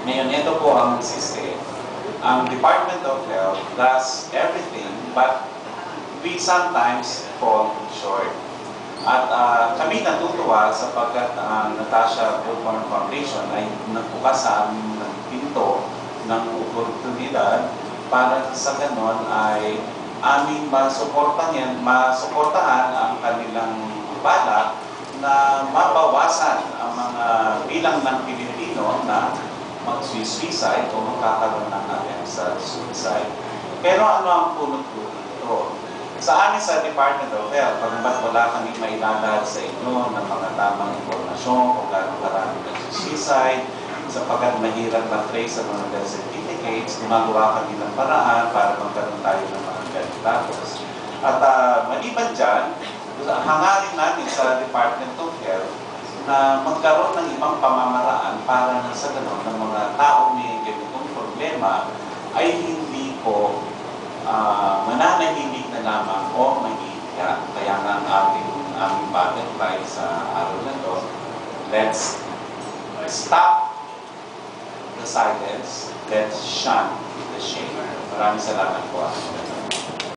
Ngayon, ito po ang system. Ang Department of Health does everything, but we sometimes fall short. At kami natutuwa sapagkat ang Natasha Bullhorn Foundation ay nagbukas sa aming ng pinto ng oportunidad para sa ganon ay aming masuportahan ang kanilang balak na mabawasan ang mga bilang ng Pilipino na mag-suicide o magkakaroon ng attempt sa suicide. Pero ano ang punot-punot ito? Sa amin sa Department of Health, pagkat wala kami mailalahad sa inyo ng mga tamang impormasyon kung gano'ng karami nag-suicide, sapagkat mahirap na-trace sa mga death certificates, gumagawa kami ng paraan para magkaroon tayo ng mga datos. At maliban dyan, hangarin namin sa Department of Health na magkaroon ng ibang pamamaraan para na sa gano'n ng mga taong may ganitong problema ay hindi po mananahimik na lamang o mahihiya. Kaya nga ang aming butterfly sa araw na to, let's stop the silence, let's shun the shame. Maraming salamat po.